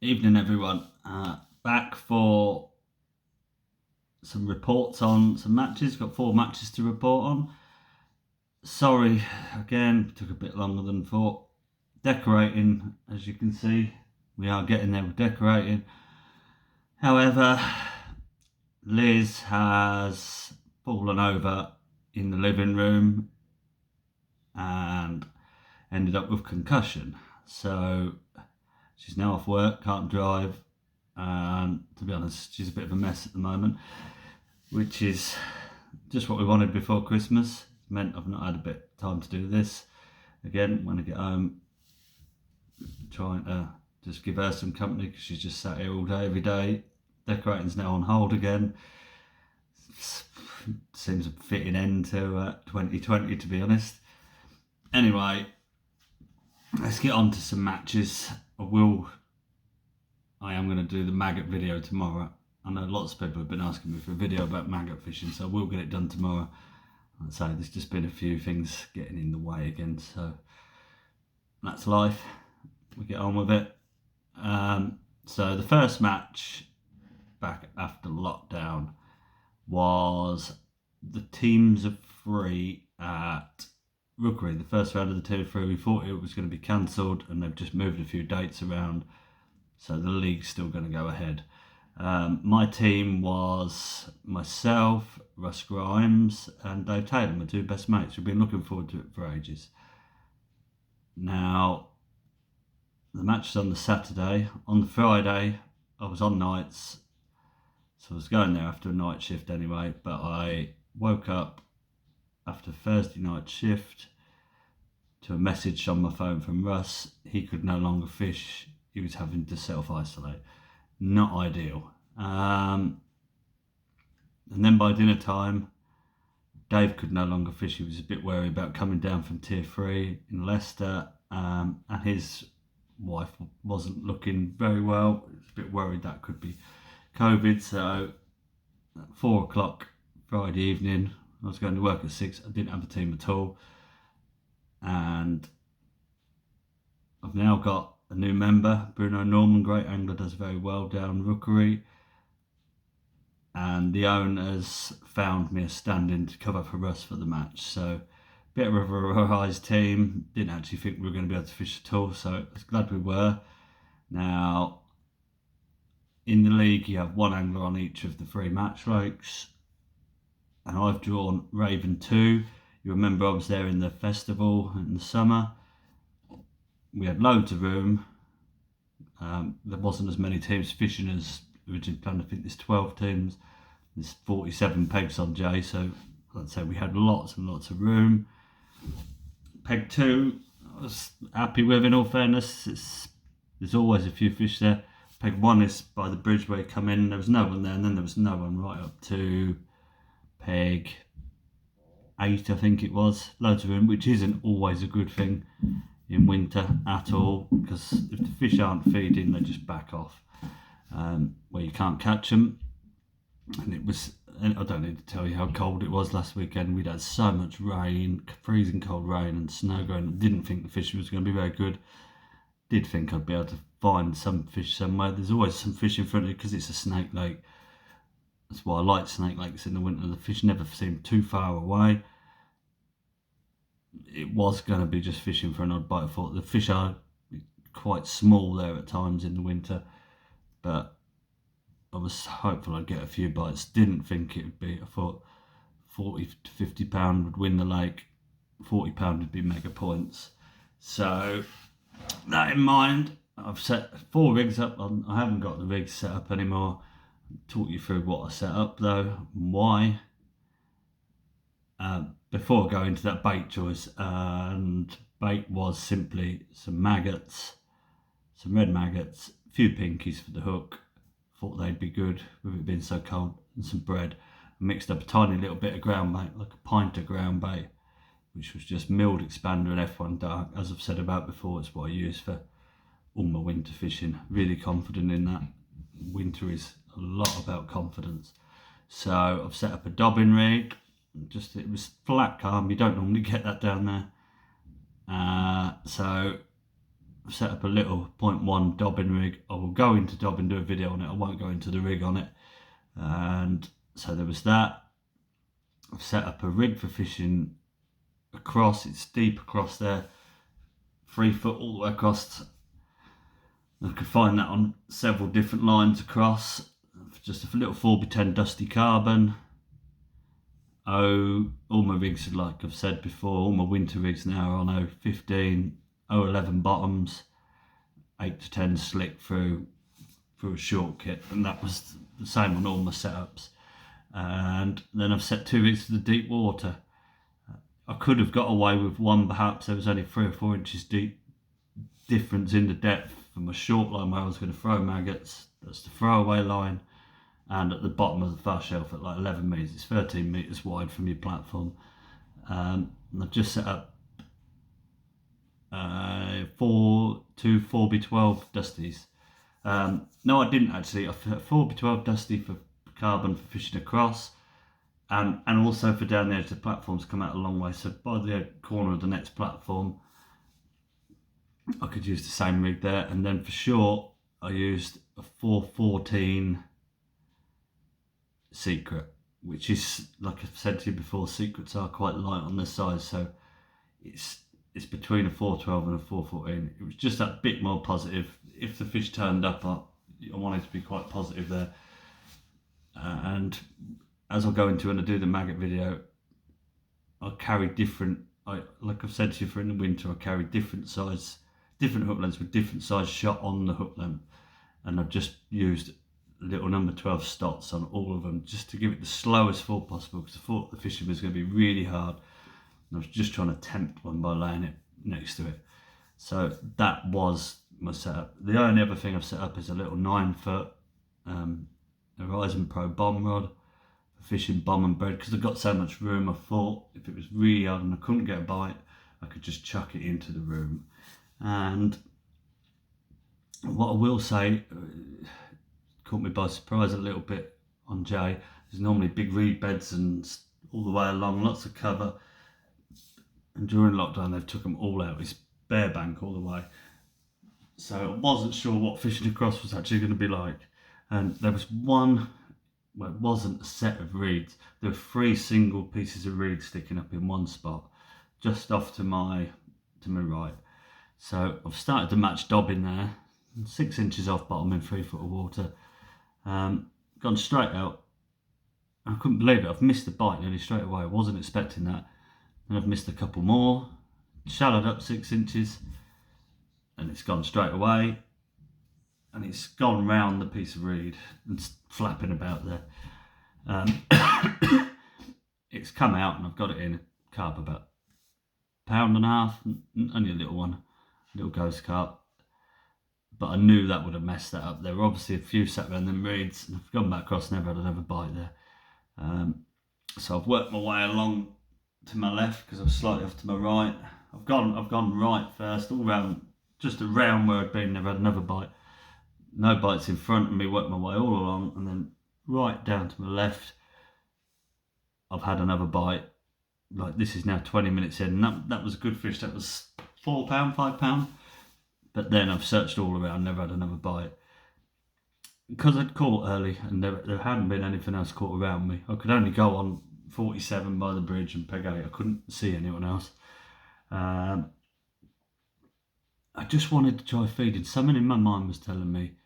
Evening, everyone. Back for some reports on some matches. Got 4 matches to report on. Sorry, again, took a bit longer than thought. Decorating, as you can see, we are getting there with decorating. However, Liz has fallen over in the living room and ended up with concussion. So she's now off work, can't drive. To be honest, she's a bit of a mess at the moment, which is just what we wanted before Christmas. It meant I've not had a bit of time to do this. Again, when I get home, trying to just give her some company because she's just sat here all day, every day. Decorating's now on hold again. Seems a fitting end to 2020, to be honest. Anyway, let's get on to some matches. I am going to do the maggot video tomorrow. I know lots of people have been asking me for a video about maggot fishing, so I will get it done tomorrow. I'd say there's just been a few things getting in the way again, so that's life. We get on with it. So the first match back after lockdown was the teams of 3 at Rookery. The first round of the 2 of 3, we thought it was going to be cancelled, and they've just moved a few dates around. So the league's still going to go ahead. My team was myself, Russ Grimes, and Dave Taylor, my 2 best mates. We've been looking forward to it for ages. Now, the match is on the Saturday. On the Friday, I was on nights, so I was going there after a night shift anyway. But I woke up after Thursday night shift to a message on my phone from Russ. He could no longer fish. He was having to self-isolate. Not ideal. And then by dinner time, Dave could no longer fish. He was a bit worried about coming down from tier 3 in Leicester, and his wife wasn't looking very well. He was a bit worried that could be COVID. So at 4 o'clock Friday evening, I was going to work at 6. I didn't have a team at all. And I've now got a new member, Bruno Norman, great angler, does very well down Rookery. And the owners found me a stand-in to cover for Russ for the match. So, bit of a revised team. Didn't actually think we were going to be able to fish at all, so I was glad we were. Now, in the league, you have 1 angler on each of the 3 match lakes. And I've drawn Raven 2. You remember I was there in the festival in the summer. We had loads of room. There wasn't as many teams fishing as originally planned. I think there's 12 teams. There's 47 pegs on Jay, so I'd say we had lots and lots of room. Peg 2, I was happy with, in all fairness. There's always a few fish there. Peg 1 is by the bridge where you come in. There was no one there, and then there was no one right up to peg 8, I think it was. Loads of room, which isn't always a good thing in winter at all, because if the fish aren't feeding, they just back off where you can't catch them. And it was, I don't need to tell you how cold it was last weekend. We'd had so much rain, freezing cold rain and snow going. Didn't think the fishing was going to be very good. Did think I'd be able to find some fish somewhere. There's always some fish in front of you because it's a snake lake. That's why I like snake lakes in the winter. The fish never seem too far away. It was going to be just fishing for an odd bite. I thought the fish are quite small there at times in the winter, but I was hopeful I'd get a few bites. Didn't think it would be. I thought 40 to 50 pound would win the lake. 40 pound would be mega points. So that in mind, I've set 4 rigs up. I haven't got the rigs set up anymore. Talk you through what I set up though, and why. Before I go into that bait choice, and bait was simply some maggots, some red maggots, a few pinkies for the hook. Thought they'd be good with it being so cold, and some bread. I mixed up a tiny little bit of ground bait, like a pint of ground bait, which was just milled expander and F1 dark. As I've said about before, it's what I use for all my winter fishing. Really confident in that. Winter is a lot about confidence. So I've set up a dobbin rig. It was flat calm. You don't normally get that down there. So I've set up a little 0.1 dobbin rig. I will go into dobbin, do a video on it. I won't go into the rig on it. And so there was that. I've set up a rig for fishing across. It's deep across there, 3 foot all the way across. I could find that on several different lines across. Just a little 4x10 dusty carbon. All my rigs are, like I've said before, all my winter rigs now are on 015, 011 bottoms, 8 to 10 slick through a short kit, and that was the same on all my setups. And then I've set 2 rigs to the deep water. I could have got away with one, perhaps there was only 3 or 4 inches deep difference in the depth from my short line where I was going to throw maggots. That's the throwaway line. And at the bottom of the fast shelf at like 11 metres, it's 13 metres wide from your platform. And I've just set up 2 4x12 dusties. No, I didn't actually. I put 4x12 dusty for carbon for fishing across, and also for down the edge. The platforms come out a long way, so by the corner of the next platform I could use the same rig there. And then for short I used a 414 Secret, which is, like I've said to you before, Secrets are quite light on their size, so it's between a 412 and a 414. It was just that bit more positive. If the fish turned up, I wanted to be quite positive there. And as I'll go into when I do the maggot video, I'll carry different, like I've said to you, for in the winter I carry different hook lengths with different size shot on the hook length, and I've just used little number 12 stots on all of them just to give it the slowest fall possible, because I thought the fishing was going to be really hard, and I was just trying to tempt one by laying it next to it. So that was my setup. The only other thing I've set up is a little 9 foot Horizon Pro bomb rod for fishing bomb and bread, because I've got so much room. I thought if it was really hard and I couldn't get a bite, I could just chuck it into the room. And what I will say, caught me by surprise a little bit on Jay. There's normally big reed beds and all the way along, lots of cover, and during lockdown they've took them all out. It's bare bank all the way, so I wasn't sure what fishing across was actually going to be like. And there was one, well, it wasn't a set of reeds, there were 3 single pieces of reed sticking up in one spot just off to my right. So I've started to match dobbing there, 6 inches off bottom in 3 foot of water. Gone straight out. I couldn't believe it. I've missed the bite nearly straight away. I wasn't expecting that. And I've missed a couple more. Shallowed up 6 inches, and it's gone straight away. And it's gone round the piece of reed and flapping about there. It's come out, and I've got it in a carp about £1.5, only a little one, little ghost carp. But I knew that would have messed that up. There were obviously a few sat around them reeds, and I've gone back across, never had another bite there. So I've worked my way along to my left because I was slightly off to my right. I've gone right first, all round, just around where I'd been, never had another bite. No bites in front of me, worked my way all along, and then right down to my left, I've had another bite. Like, this is now 20 minutes in, and that was a good fish. That was £4, £5. But then I've searched all around, never had another bite. Because I'd caught early and there hadn't been anything else caught around me. I could only go on 47 by the bridge and peg 8. I couldn't see anyone else. I just wanted to try feeding. Something in my mind was telling me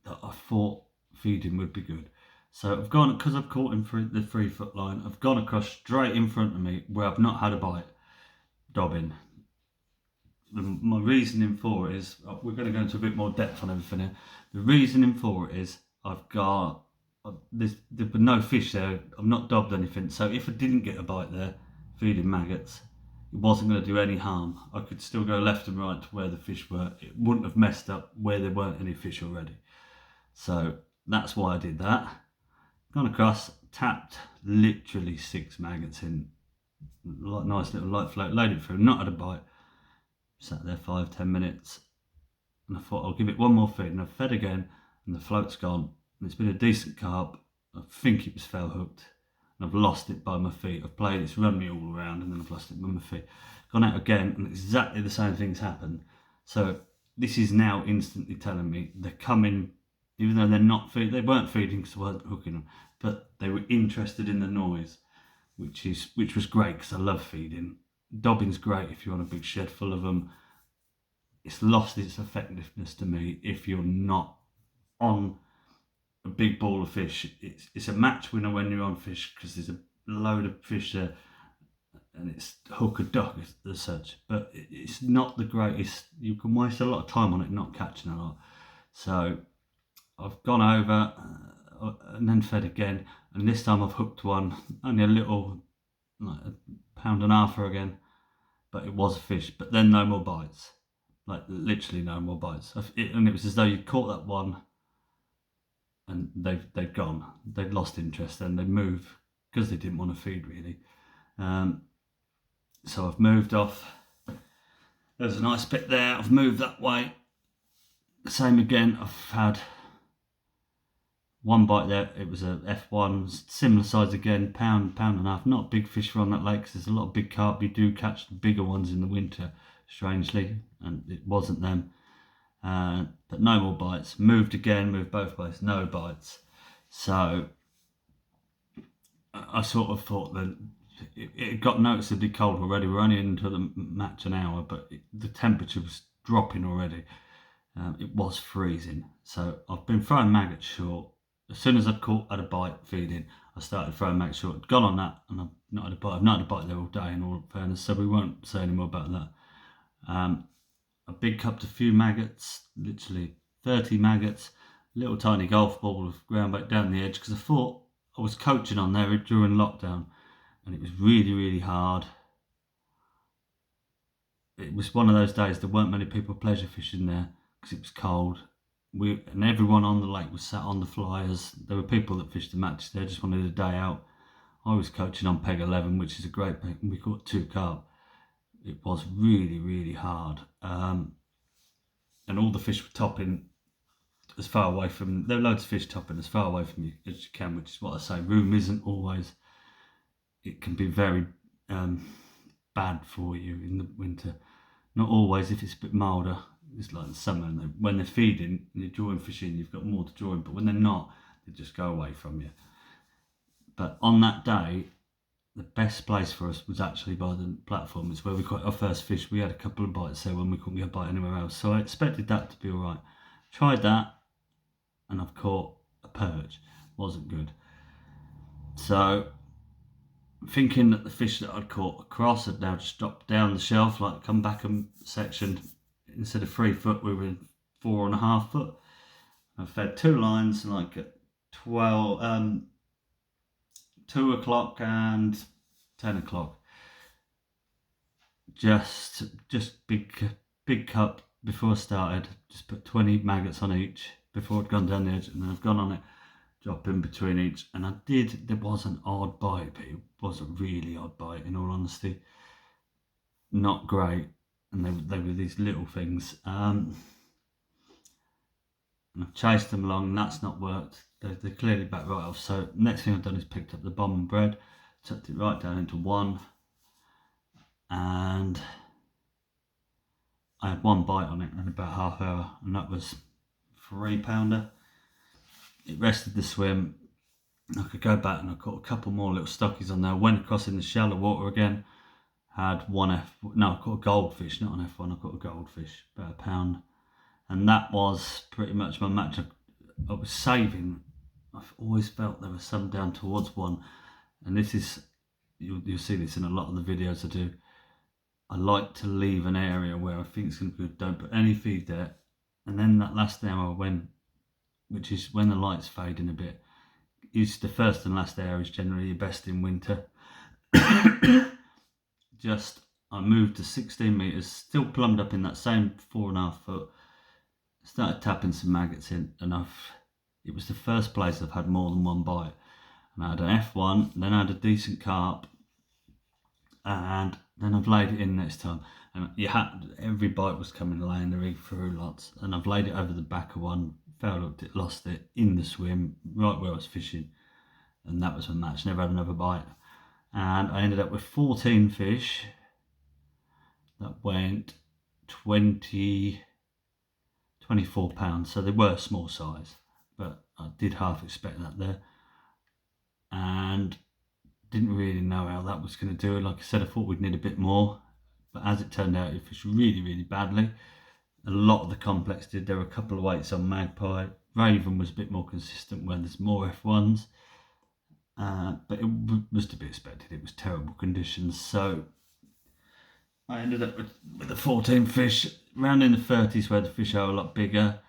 that I thought feeding would be good. So I've gone, because I've caught him through the 3 foot line, I've gone across straight in front of me where I've not had a bite, dobbing. My reasoning for it is, we're going to go into a bit more depth on everything here. The reasoning for it is, there were no fish there, I've not dobbed anything, so if I didn't get a bite there, feeding maggots, it wasn't going to do any harm. I could still go left and right to where the fish were. It wouldn't have messed up where there weren't any fish already. So that's why I did that. Gone across, tapped literally 6 maggots in, nice little light float, laid it through, not had a bite. Sat there 5-10 minutes, and I thought I'll give it one more feed, and I've fed again, and the float's gone, and it's been a decent carp. I think it was fell hooked, and I've lost it by my feet. I've played, it's run me all around, and then I've lost it by my feet. Gone out again, and exactly the same thing's happened. So this is now instantly telling me they're coming, even though they're not they weren't feeding because I wasn't hooking them, but they were interested in the noise, which was great because I love feeding. Dobbing's great if you want a big shed full of them. It's lost its effectiveness to me if you're not on a big ball of fish. It's a match winner when you're on fish because there's a load of fish there and it's hook or duck as such, but it's not the greatest. You can waste a lot of time on it not catching a lot. So I've gone over and then fed again, and this time I've hooked one, only a little, like a pound and a half again, but it was a fish. But then no more bites, like literally no more bites. And it was as though you caught that one and they'd gone, they'd lost interest, and they moved because they didn't want to feed really. So I've moved off. There's a nice bit there. I've moved that way. Same again. I've had one bite there. It was a F1, similar size again, pound and a half. Not big fish on that lake because there's a lot of big carp. You do catch the bigger ones in the winter, strangely, and it wasn't them. But no more bites. Moved again, moved both ways, no bites. So I sort of thought that it got noticeably cold already. We're only into the match an hour, but the temperature was dropping already. It was freezing. So I've been throwing maggots short. As soon as I had a bite feeding, I started throwing maggots short. I'd gone on that, and I've not had a bite. I've not had a bite there all day, in all fairness, so we won't say any more about that. I big cupped a few maggots, literally 30 maggots, little tiny golf ball of ground bait down the edge, because I thought I was coaching on there during lockdown, and it was really, really hard. It was one of those days there weren't many people pleasure fishing there because it was cold. And everyone on the lake was sat on the flyers. There were people that fished the matches there, just wanted a day out. I was coaching on peg 11, which is a great peg, and we caught 2 carp. It was really, really hard. And all the fish were topping as far away from, there were loads of fish topping as far away from you as you can, which is what I say, room isn't always, it can be very bad for you in the winter. Not always if it's a bit milder. It's like the summer, and when they're feeding and you're drawing fish in, you've got more to draw in, but when they're not, they just go away from you. But on that day, the best place for us was actually by the platform. It's where we caught our first fish. We had a couple of bites there when we couldn't get a bite anywhere else, so I expected that to be all right. Tried that, and I've caught a perch. Wasn't good. So thinking that the fish that I'd caught across had now just dropped down the shelf, like come back and sectioned. Instead of 3 foot, we were in 4.5 foot. I fed 2 lines, like at 2 o'clock and 10 o'clock. Just big cup before I started. Just put 20 maggots on each before I'd gone down the edge, and then I've gone on it, drop in between each, and there was an odd bite, but it was a really odd bite, in all honesty. Not great, and they were these little things. And I've chased them along, and that's not worked. They're clearly back right off. So next thing I've done is picked up the bomb and bread, tucked it right down into one, and I had 1 bite on it in about half hour, and that was 3-pounder. It rested the swim. I could go back, and I caught a couple more little stockies on there. Went across in the shallow water again. Had I caught a goldfish, not an F1. I caught a goldfish, about a pound, and that was pretty much my match. I was saving. I've always felt there was some down towards 1, and this is, you'll see this in a lot of the videos I do. I like to leave an area where I think it's going to be good. Don't put any feed there, and then that last hour which is when the light's fading a bit, is the first and last hour is generally your best in winter. I moved to 16 metres, still plumbed up in that same 4.5 foot, started tapping some maggots in, and it was the first place I've had more than 1 bite. And I had an F1, then I had a decent carp, and then I've laid it in next time. And every bite was coming, laying the rig through lots, and I've laid it over the back of one, hooked it, lost it in the swim, right where I was fishing, and that was my match. Never had another bite. And I ended up with 14 fish that went £24, so they were small size, but I did half expect that there, and didn't really know how that was going to do it. Like I said, I thought we'd need a bit more, but as it turned out, it fished really, really badly. A lot of the complex did. There were a couple of weights on Magpie. Raven was a bit more consistent when there's more F1s, but it was to be expected. It was terrible conditions, so I ended up with the 14 fish, round in the 30s where the fish are a lot bigger.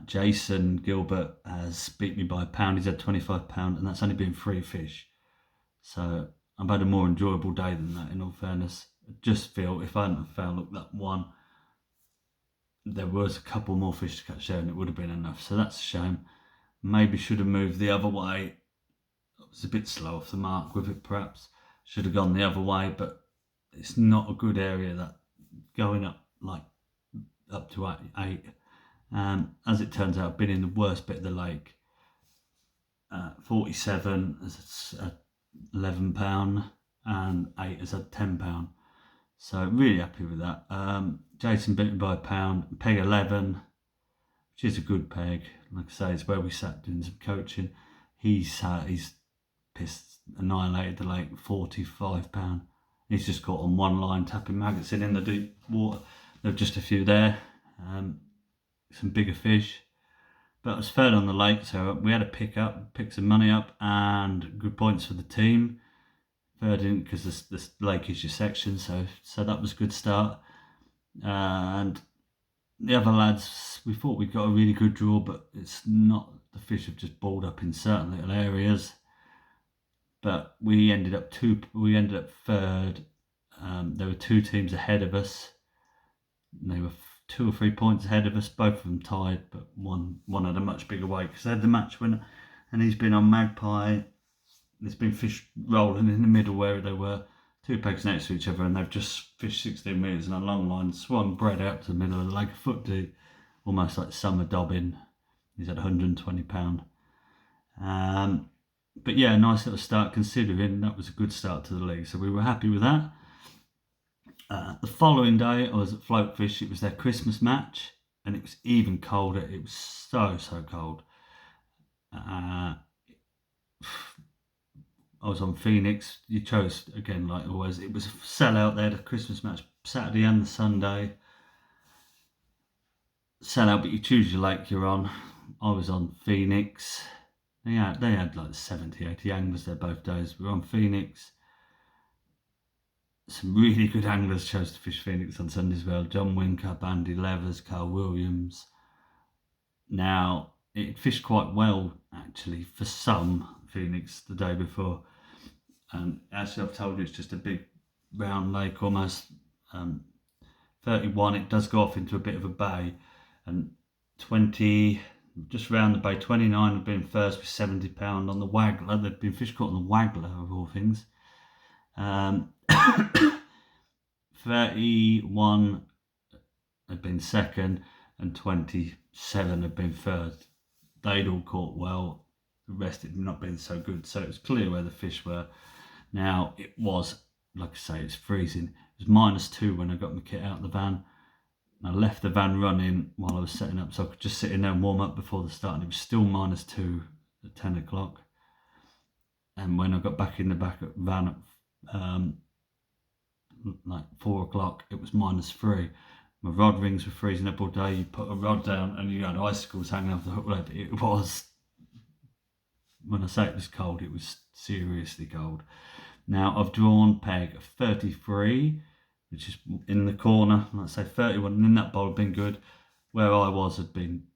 Jason Gilbert has beat me by a pound. He's had £25, and that's only been 3 fish. So I've had a more enjoyable day than that, in all fairness. I just feel if I hadn't found that one, there was a couple more fish to catch there and it would have been enough. So that's a shame. Maybe should have moved the other way. I was a bit slow off the mark with it, perhaps. Should have gone the other way, but it's not a good area, that going up to 8. As it turns out, I've been in the worst bit of the lake. 47 is £11 and 8 is at £10. So really happy with that. Jason beat me by a pound. Peg 11, which is a good peg. Like I say, it's where we sat doing some coaching. He's pissed, annihilated the lake, £45. He's just caught on one line, tapping maggots in the deep water. There were just a few there. Some bigger fish. But it was third on the lake, so we had to pick some money up, and good points for the team. Third in, because this lake is your section, so that was a good start. And the other lads, we thought we'd got a really good draw, but it's not. The fish have just balled up in certain little areas. But we ended up third. There were 2 teams ahead of us. They were 2 or 3 points ahead of us. Both of them tied, but one had a much bigger weight because they had the match winner, and he's been on Magpie. There's been fish rolling in the middle where they were 2 pegs next to each other, and they've just fished 16 metres in a long line, swung bread out to the middle of the lake, a foot deep, almost like summer dobbing. He's at £120. But yeah, nice little start considering that was a good start to the league, so we were happy with that. The following day, I was at Floatfish. It was their Christmas match, and it was even colder. It was so cold. I was on Phoenix. You chose again, like always. It was a sellout there. The Christmas match, Saturday and the Sunday. Sellout, but you choose your lake you're on. I was on Phoenix. They had like 70, 80 anglers there both days. We were on Phoenix. Some really good anglers chose to fish Phoenix on Sunday as well. John Wincup, Andy Levers, Carl Williams. Now, it fished quite well, actually, for some, Phoenix, the day before. And actually, I've told you, it's just a big round lake, almost 31. It does go off into a bit of a bay. And 20, just round the bay, 29 had been first with £70 on the Waggler. They'd been fish caught on the Waggler, of all things. 31 had been second, and 27 had been third. They'd all caught well. The rest had not been so good, so it was clear where the fish were. Now, it was, like I say, it's freezing. It was -2 when I got my kit out of the van. I left the van running while I was setting up, so I could just sit in there and warm up before the start, and it was still -2 at 10 o'clock. And when I got back in the back of the van at like 4 o'clock, it was -3. My rod rings were freezing up all day. You put a rod down and you had icicles hanging off the hook rope. It was, when I say it was cold, it was seriously cold. Now I've drawn peg of 33, which is in the corner. Let's say 31, and in that bowl had been good. Where I was had been,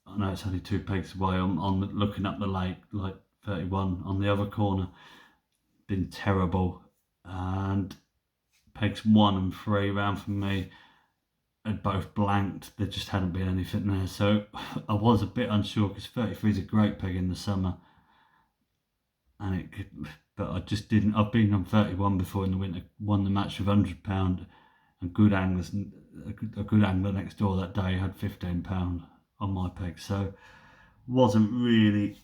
I know it's only 2 pegs away on looking up the lake, like 31 on the other corner, been terrible. And pegs 1 and 3 round from me had both blanked. There just hadn't been anything there, so I was a bit unsure, because 33 is a great peg in the summer, and but I just didn't. I've been on 31 before in the winter, won the match with £100, and good anglers, a good angler next door that day had £15 on my peg, so wasn't really,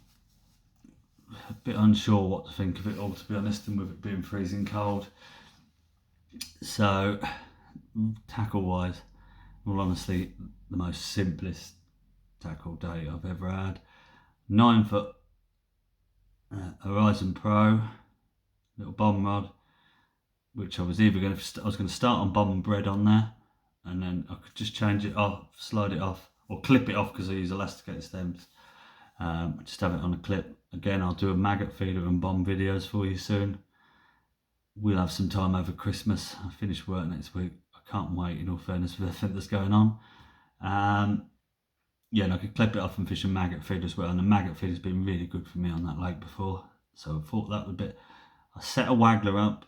a bit unsure what to think of it all, to be honest, and with it being freezing cold. So tackle wise, well, honestly, the most simplest tackle day I've ever had. 9 foot Horizon Pro little bomb rod, which I was going to start on bomb and bread on there, and then I could just change it off, slide it off, or clip it off because I use elasticated stems. Just have it on a clip. Again, I'll do a maggot feeder and bomb videos for you soon. We'll have some time over Christmas. I finish work next week. I can't wait, in all fairness, for everything that's going on. Yeah, and I could clip it off and fish a maggot feed as well. And the maggot feed has been really good for me on that lake before. So I thought that would be. I set a waggler up.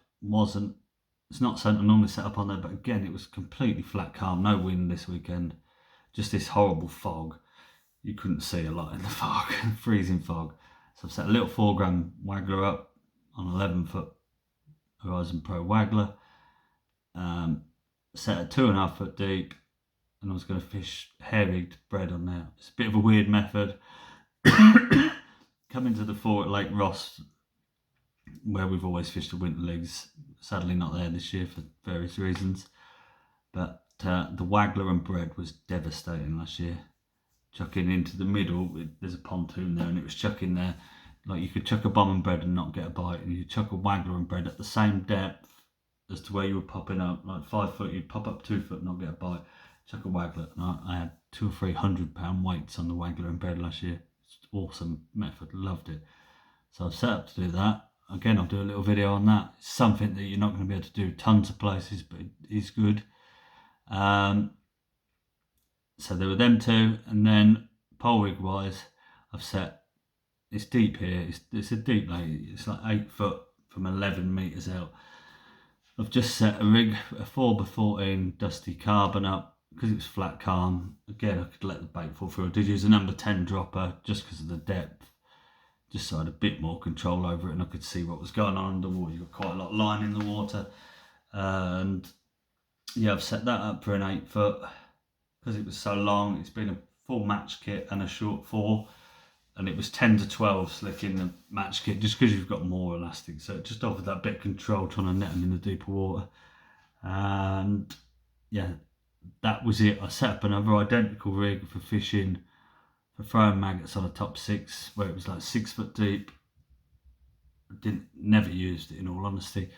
It's not something I normally set up on there, but again, it was completely flat calm. No wind this weekend. Just this horrible fog. You couldn't see a lot in the fog, freezing fog. So I've set a little 4 gram waggler up on 11-foot Horizon Pro waggler. Set a 2.5 foot deep, and I was going to fish hair-rigged bread on there. It's a bit of a weird method. Coming to the fore at Lake Ross, where we've always fished the winter legs. Sadly not there this year for various reasons. But the waggler and bread was devastating last year. Chucking into the middle, there's a pontoon there, and it was chucking there. Like, you could chuck a bomb and bread and not get a bite, and you could chuck a waggler and bread at the same depth as to where you were popping up. Like 5 foot, you'd pop up 2 foot and not get a bite. Chuck a waggler, and I had 200 or 300 pound weights on the waggler and bread last year. It's awesome method, loved it. So I've set up to do that. Again, I'll do a little video on that. It's something that you're not going to be able to do tons of places, but it is good. So there were them two, and then pole rig wise, I've set. It's deep here. It's a deep lake. It's like 8 foot from 11 meters out. I've just set a rig, a 4x14 dusty carbon up because it was flat calm. Again, I could let the bait fall through. I did use a number 10 dropper just because of the depth, just so I had a bit more control over it and I could see what was going on underwater. You've got quite a lot of line in the water, and yeah, I've set that up for an 8 foot. Because it was so long. It's been a full match kit and a short 4, and it was 10 to 12 slick in the match kit just because you've got more elastic, so it just offered that bit of control trying to net them in the deeper water. And yeah, that was it. I set up another identical rig for fishing, for throwing maggots on a top 6 where it was like 6 foot deep. Never used it, in all honesty.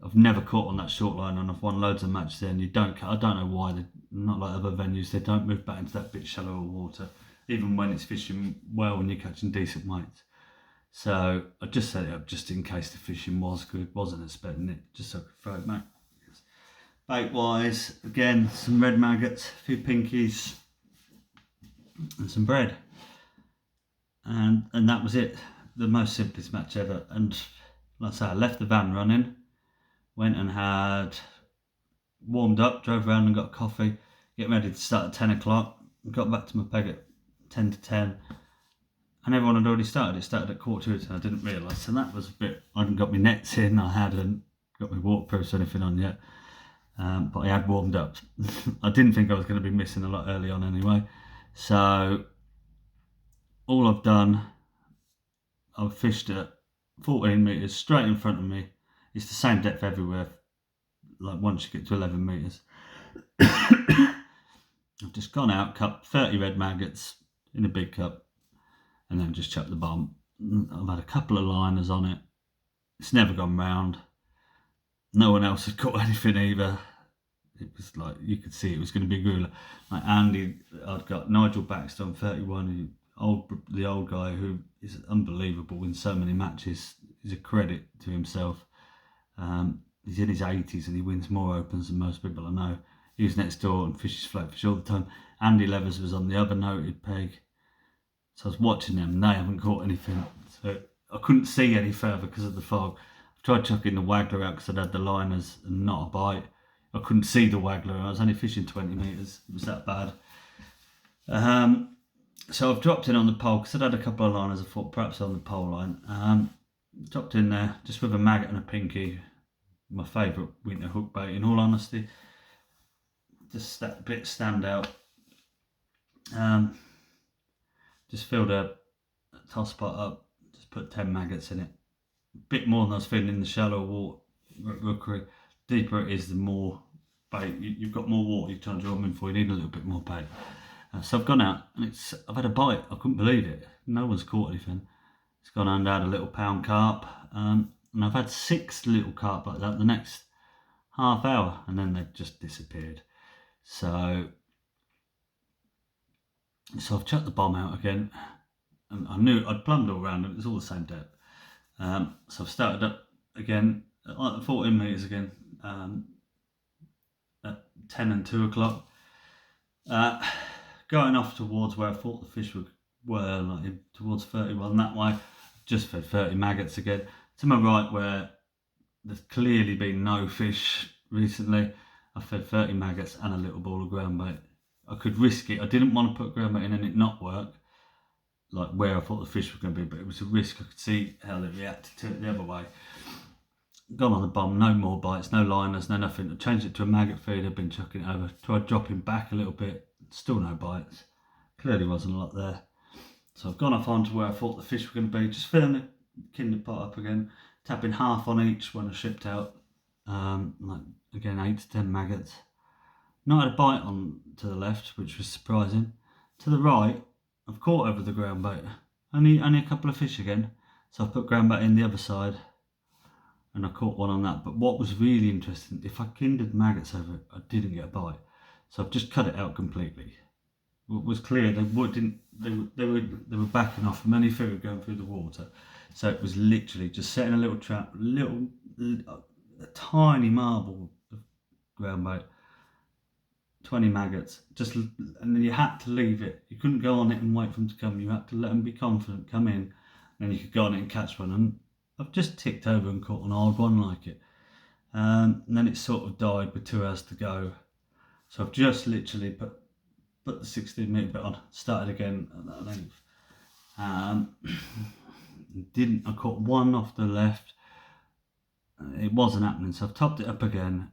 I've never caught on that short line, and I've won loads of matches there, and you don't. I don't know why. They're not like other venues. They don't move back into that bit shallower water, even when it's fishing well and you're catching decent weights. So I just set it up just in case the fishing was good. Wasn't expecting it, just so I could throw it back. Bait wise, again, some red maggots, a few pinkies, and some bread, and that was it. The most simplest match ever. And like I say, I left the van running. Went and had warmed up, drove around and got coffee, getting ready to start at 10 o'clock. Got back to my peg at 10 to 10, and everyone had already started. It started at 10:15. I didn't realise, and that was a bit. I hadn't got my nets in, I hadn't got my waterproofs or anything on yet, but I had warmed up. I didn't think I was going to be missing a lot early on anyway. So all I've done, I've fished at 14 metres straight in front of me. It's the same depth everywhere, like once you get to 11 metres. I've just gone out, cut 30 red maggots in a big cup, and then just chucked the bomb. I've had a couple of liners on it. It's never gone round. No one else had caught anything either. It was like, you could see it was going to be a grueler. Like Andy, I'd got Nigel Baxter on 31, the old guy who is unbelievable in so many matches. He's a credit to himself. He's in his 80s and he wins more opens than most people I know. He was next door and fishes floatfish all the time. Andy Levers was on the other noted peg. So I was watching them and they haven't caught anything. So I couldn't see any further because of the fog. I tried chucking the waggler out because I'd had the liners and not a bite. I couldn't see the waggler. I was only fishing 20 metres. It was that bad. So I've dropped in on the pole because I'd had a couple of liners. I thought perhaps on the pole line. Dropped in there just with a maggot and a pinky. My favourite winter hook bait, in all honesty. Just that bit stand out. Just filled a toss pot up, just put 10 maggots in it. A bit more than I was feeling in the shallow water at Rookery. Deeper it is, the more bait, you've got more water you're trying to draw them in for, you need a little bit more bait. So I've gone out and I've had a bite. I couldn't believe it. No one's caught anything. It's gone and had a little pound carp, and I've had 6 little carp like that the next half hour, and then they've just disappeared. So I've chucked the bomb out again, and I knew I'd plumbed all around, and it was all the same depth. So I've started up again at like 14 metres again, at 10 and 2 o'clock. Going off towards where I thought the fish were like towards 31 that way, just fed 30 maggots again. To my right, where there's clearly been no fish recently, I fed 30 maggots and a little ball of ground bait. I could risk it. I didn't want to put ground bait in and it not work, like where I thought the fish were going to be, but it was a risk. I could see how they reacted to it the other way. Gone on the bomb, no more bites, no liners, no nothing. I changed it to a maggot feed, I've been chucking it over, tried dropping back a little bit, still no bites. Clearly wasn't a lot there. So I've gone off onto where I thought the fish were going to be, just filling the kinder pot up again, tapping half on each when I shipped out, like again 8 to 10 maggots. Not had a bite on to the left, which was surprising. To the right, I've caught over the ground bait, only a couple of fish again, so I've put ground bait in the other side, and I caught one on that. But what was really interesting, if I kindered maggots over it, I didn't get a bite, so I've just cut it out completely. It was clear they were backing off from any food going through the water, so it was literally just setting a little trap, a tiny marble of ground bait, 20 maggots, and then you had to leave it. You couldn't go on it and wait for them to come. You had to let them be confident, come in, and then you could go on it and catch one. And I've just ticked over and caught an odd one like it, and then it sort of died with 2 hours to go. So I've just literally put the 16 metre bit on, started again at that length. I caught one off the left. It wasn't happening, so I've topped it up again.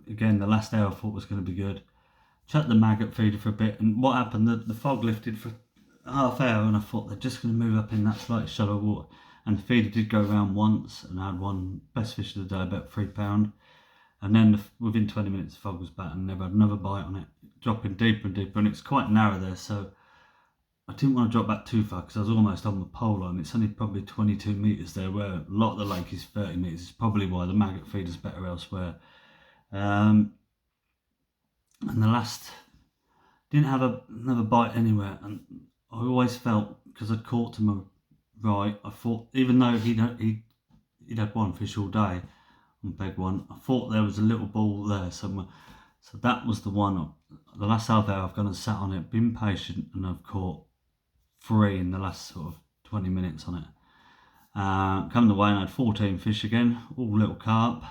Again, the last hour I thought was going to be good. Chucked the maggot feeder for a bit, and what happened, the fog lifted for half hour, and I thought they're just going to move up in that slightly shallow water. And the feeder did go around once, and I had one best fish of the day, about £3. And then within 20 minutes, the fog was back, and never had another bite on it, dropping deeper and deeper. And it's quite narrow there, so I didn't want to drop back too far because I was almost on the pole line. It's only probably 22 metres there, where a lot of the lake is 30 metres. It's probably why the maggot feeder's better elsewhere. And the last didn't have another bite anywhere, and I always felt, because I'd caught to my right, I thought, even though he'd had one fish all day on peg 1, I thought there was a little ball there somewhere. So that was the one. The last half hour I've gone and sat on it, been patient, and I've caught 3 in the last sort of 20 minutes on it. Come the way, and I had 14 fish again, all little carp,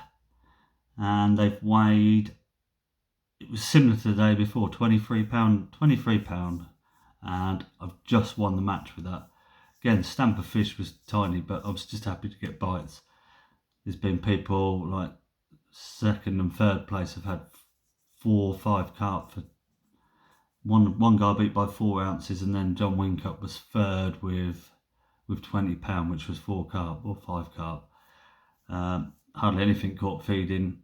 and they've weighed, it was similar to the day before, 23 pound, and I've just won the match with that. Again, stamp of fish was tiny, but I was just happy to get bites. There's been people like second and third place have had 4 or 5 carp for one guy beat by 4 ounces, and then John Wincup was third with £20, which was 4 carp or 5 carp. Hardly anything caught feeding,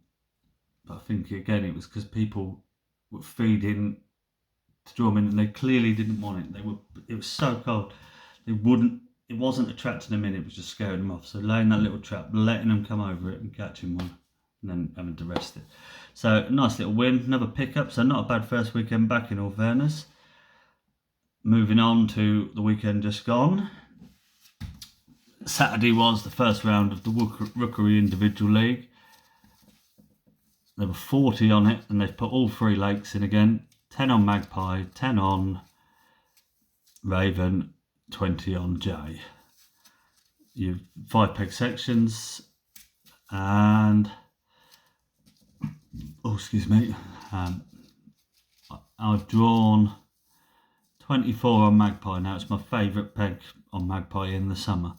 but I think again it was because people were feeding to draw them in, and they clearly didn't want it. It was so cold, it wasn't attracting them in, it was just scaring them off. So laying that little trap, letting them come over it and catching one, and then having to rest it. So nice little win, another pickup. So not a bad first weekend back, in all fairness. Moving on to the weekend just gone. Saturday was the first round of the Rookery Individual League. There were 40 on it, and they've put all 3 lakes in again. 10 on Magpie, 10 on Raven, 20 on Jay. You've 5 peg sections, and I've drawn 24 on Magpie. Now it's my favourite peg on Magpie in the summer.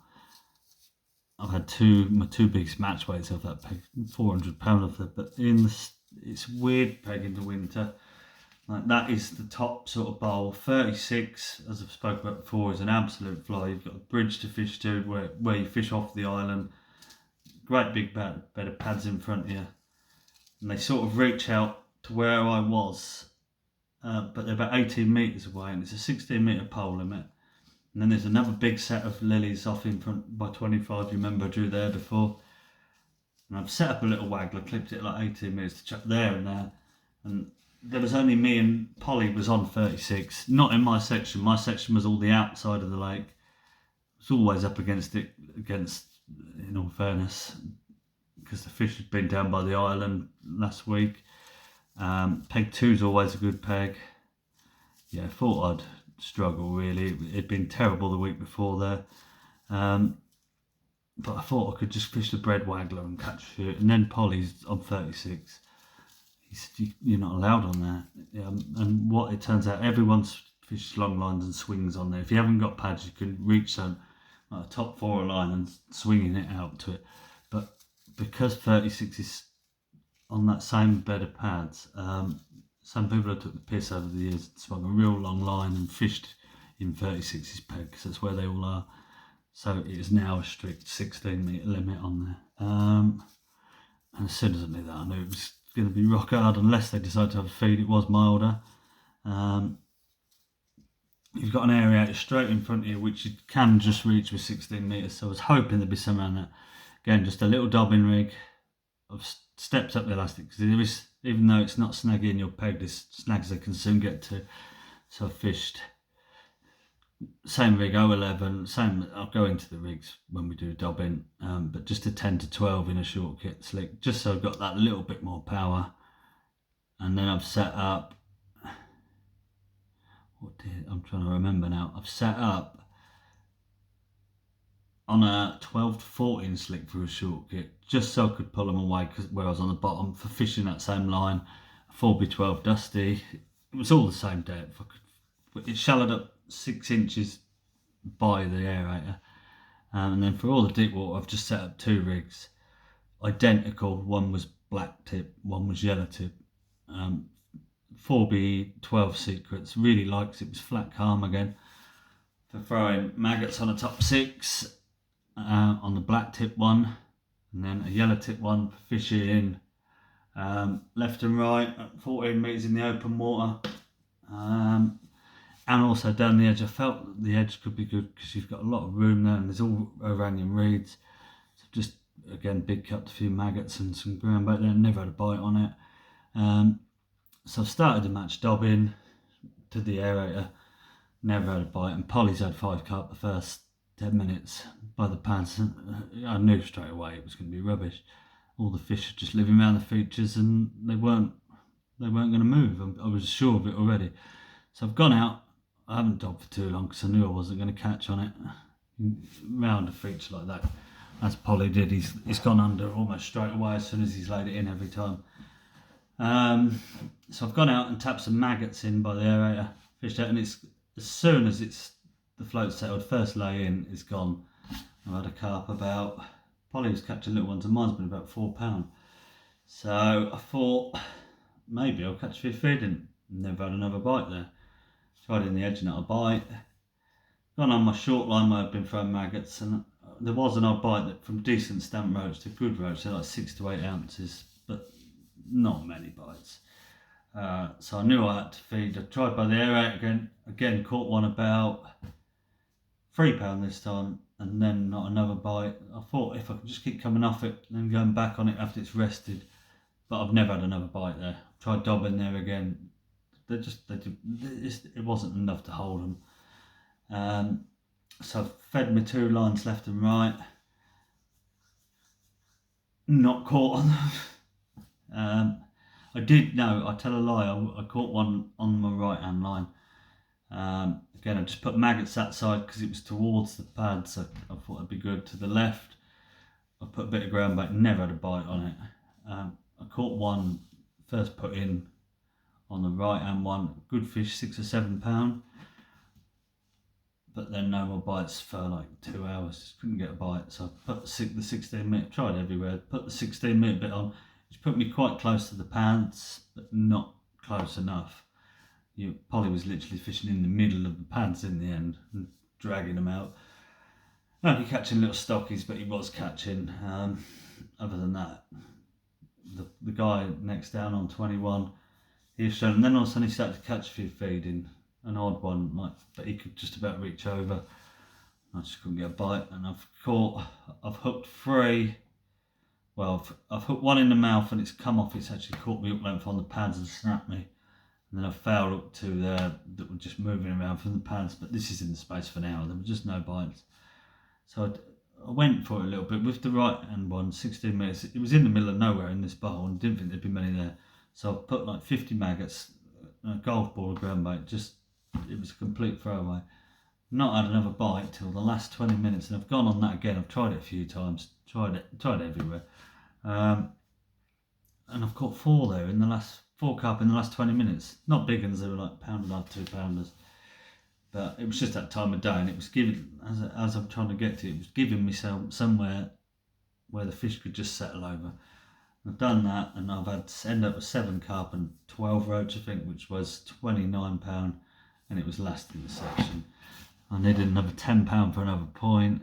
I've had my two biggest match weights of that peg, 400 pound of it, but it's weird peg in the winter. Like, that is the top sort of bowl. 36, as I've spoken about before, is an absolute fly. You've got a bridge to fish to where you fish off the island. Great big bed of pads in front of you. and they sort of reach out to where I was, but they're about 18 metres away, and it's a 16-metre pole limit. And then there's another big set of lilies off in front by 25. You remember I drew there before? And I've set up a little waggler, clipped it like 18 metres to chuck there and there. And there was only me and Polly was on 36, not in my section. My section was all the outside of the lake. It was always up against it, in all fairness, because the fish had been down by the island last week. Peg 2's always a good peg. Yeah, I thought I'd struggle really. It'd been terrible the week before there. But I thought I could just fish the bread waggler and catch a few. And then Polly's on 36. He said, you're not allowed on there. And what it turns out, everyone's fishes long lines and swings on there. If you haven't got pads, you can reach a top 4 line and swinging it out to it. But because 36 is on that same bed of pads, some people have took the piss over the years and swung a real long line and fished in 36's peg, because that's where they all are. So it is now a strict 16-metre limit on there. And as soon as I knew that, I knew it was going to be rock hard unless they decide to have a feed. It was milder. You've got an area out straight in front of you which you can just reach with 16 metres. So I was hoping there'd be some around that. Again, just a little dobbin rig. I've stepped up the elastic because there is, even though it's not snaggy in your peg, there's snags they can soon get to. So I fished same rig 011, same. I'll go into the rigs when we do dobbing, but just a 10 to 12 in a short kit slick, just so I've got that little bit more power. And then I've set up, I'm trying to remember now. I've set up on a 12 to 14 slick for a short kit, just so I could pull them away, because where I was on the bottom for fishing that same line, 4B12 dusty. It was all the same depth. It shallowed up 6 inches by the aerator. And then for all the deep water, I've just set up 2 rigs, identical. One was black tip, one was yellow tip. 4B12 Secrets, really likes it. Was flat calm again for throwing maggots on a top 6, on the black tip one, and then a yellow tip one for fishing left and right at 14 metres in the open water. And also down the edge. I felt the edge could be good because you've got a lot of room there, and there's all Iranian reeds. So just, again, big cupped a few maggots and some ground bait there. Never had a bite on it. So I've started the match dobbing to the aerator. Never had a bite. And Polly's had 5 carp the first 10 minutes by the pads. I knew straight away it was going to be rubbish. All the fish are just living around the features, and they weren't going to move. I was sure of it already. So I've gone out. I haven't dobbed for too long because I knew I wasn't going to catch on it. Round a feature like that, as Polly did, he's gone under almost straight away as soon as he's laid it in every time. So I've gone out and tapped some maggots in by the aerator, fished out, and it's as soon as the float settled, first lay in, it's gone. I've had a carp about, Polly was catching little ones, and mine's been about £4. So I thought maybe I'll catch a few feeding. Never had another bite there. Tried in the edge, not a bite. Gone on my short line where I've been throwing maggots, and there was an odd bite that from decent stamp roach to good roach, they're like 6 to 8 ounces, but not many bites. So I knew I had to feed. I tried by the aerator again, caught one about £3 this time, and then not another bite. I thought if I could just keep coming off it and then going back on it after it's rested, but I've never had another bite there. Tried dobbing there again. It wasn't enough to hold them. So I've fed my 2 lines left and right. Not caught on them. I tell a lie. I caught one on my right hand line. Again, I just put maggots that side because it was towards the pad, so I thought it'd be good. To the left, I put a bit of ground bait. Never had a bite on it. I caught one first put in on the right hand one, good fish, 6 or 7 pound, but then no more bites for like 2 hours. Just couldn't get a bite, so I put the 16 minute, tried everywhere, put the 16 minute bit on, which put me quite close to the pads, but not close enough. Polly was literally fishing in the middle of the pads in the end and dragging them out. Only catching little stockies, but he was catching. Other than that, the guy next down on 21, he was showing, and then all of a sudden he started to catch a few feeding, an odd one, like, but he could just about reach over. I just couldn't get a bite, and I've hooked 3. Well, I've hooked 1 in the mouth and it's come off. It's actually caught me up length on the pads and snapped me. And then I fouled up 2 there that were just moving around from the pads, but this is in the space for an hour. There were just no bites. So I went for it a little bit with the right hand one, 16 metres. It was in the middle of nowhere in this bowl and didn't think there'd be many there. So I put like 50 maggots, a golf ball, a ground bait. It was a complete throwaway. Not had another bite till the last 20 minutes, and I've gone on that again. I've tried it a few times, tried everywhere, and I've caught 4 there in the last 4 carp in the last 20 minutes. Not big ones, they were like £1.5, £2, but it was just that time of day, and it was giving, as I'm trying to get to, it was giving me somewhere where the fish could just settle over. I've done that, and I've ended up with 7 carp and 12 roach, I think, which was £29, and it was last in the section. I needed another £10 for another point.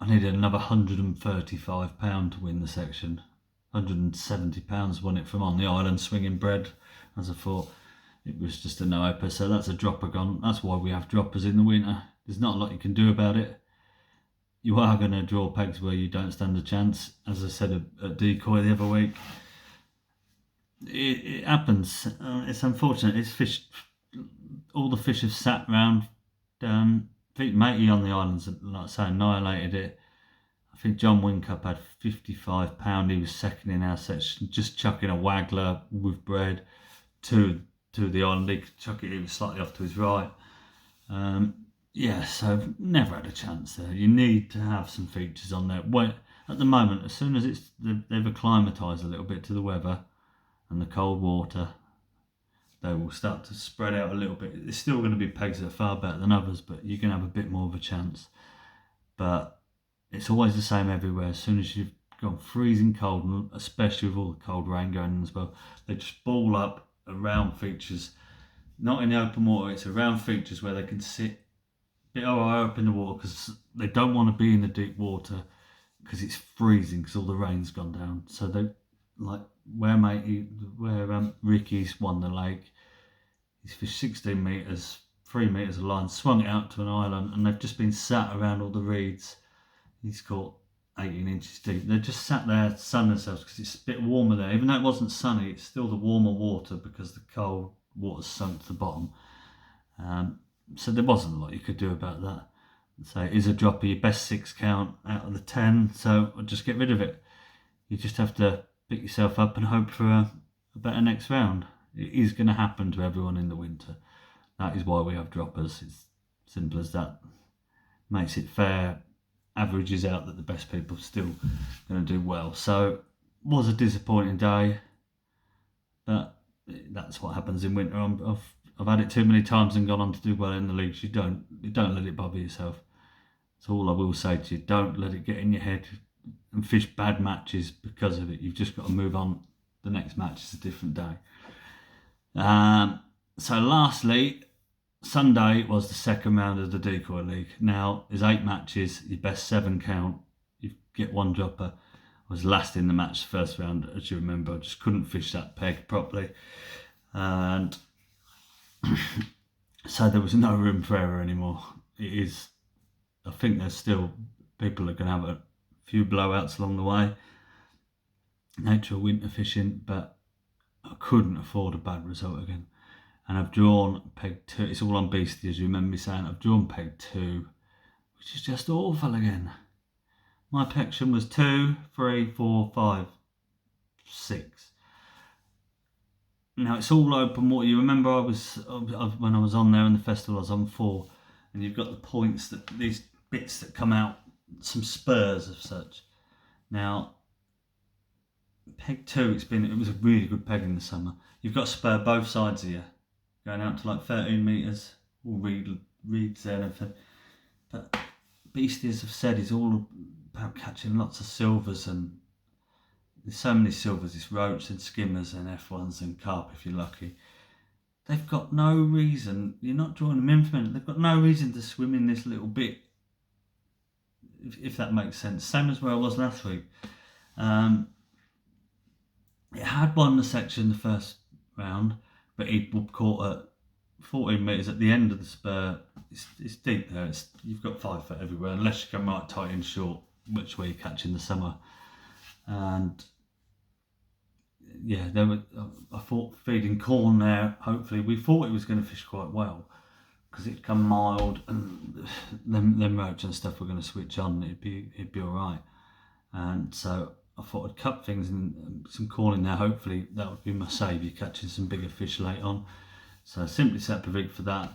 I needed another £135 to win the section. £170 won it from on the island swinging bread, as I thought. It was just a no-upper, so that's a dropper gone. That's why we have droppers in the winter. There's not a lot you can do about it. You are going to draw pegs where you don't stand a chance. As I said at Decoy the other week, it happens. It's unfortunate. It's fish. All the fish have sat round. I think Matey on the islands, like I say, annihilated it. I think John Wincup had £55. He was second in our section, just chucking a waggler with bread to the island. He could chuck it, he was slightly off to his right. So I've never had a chance there. You need to have some features on there. At the moment, as soon as they've acclimatised a little bit to the weather and the cold water, they will start to spread out a little bit. There's still going to be pegs that are far better than others, but you can have a bit more of a chance. But it's always the same everywhere. As soon as you've gone freezing cold, and especially with all the cold rain going on as well, they just ball up around features. Not in the open water, it's around features where they can sit a bit higher up in the water, because they don't want to be in the deep water because it's freezing, because all the rain's gone down. So they, like where Ricky's won the lake, he's fished 16 metres, 3 metres of line, swung it out to an island, and they've just been sat around all the reeds. He's caught 18 inches deep. They're just sat there sunning themselves because it's a bit warmer there. Even though it wasn't sunny, it's still the warmer water because the cold water's sunk to the bottom. So there wasn't a lot you could do about that. So it is a dropper, your best 6 count out of the 10, so I'll just get rid of it. You just have to pick yourself up and hope for a better next round. It is going to happen to everyone in the winter. That is why we have droppers. It's simple as that. Makes it fair, averages out that the best people are still going to do well. So was a disappointing day, but that's what happens in winter. I've had it too many times and gone on to do well in the leagues. You don't let it bother yourself. That's all I will say to you. Don't let it get in your head and fish bad matches because of it. You've just got to move on. The next match is a different day. So lastly, Sunday was the second round of the Decoy League. Now, there's 8 matches, your best 7 count, you get 1 dropper. I was last in the match first round, as you remember. I just couldn't fish that peg properly. And so there was no room for error anymore. I think there's still, people are going to have a few blowouts along the way. Nature of winter fishing, but I couldn't afford a bad result again. And I've drawn peg 2. It's all on Beastie, as you remember me saying. I've drawn peg 2, which is just awful again. My pection was 2, 3, 4, 5, 6. Now it's all open water. You remember when I was on there in the festival, I was on 4, and you've got the points, that these bits that come out, some spurs of such. Now peg 2, it was a really good peg in the summer. You've got to spur both sides of you, going out to like 13 metres, all reeds there and everything. But Beastie, as I've said, is all about catching lots of silvers, and there's so many silvers. It's roach and skimmers and F1s and carp if you're lucky. They've got no reason, you're not drawing them in for a minute, they've got no reason to swim in this little bit, if that makes sense. Same as where I was last week. It had won the section the first round, but he'd caught at 14 metres at the end of the spur. It's deep there. You've got 5 foot everywhere, unless you come right tight and short, which way you catch in the summer. And yeah, I thought feeding corn there. Hopefully, we thought it was going to fish quite well because it'd come mild, and them roach and stuff were going to switch on. It'd be all right. And so I thought I'd cut things and some corn in there. Hopefully, that would be my saviour, catching some bigger fish late on. So I simply set up a rig for that.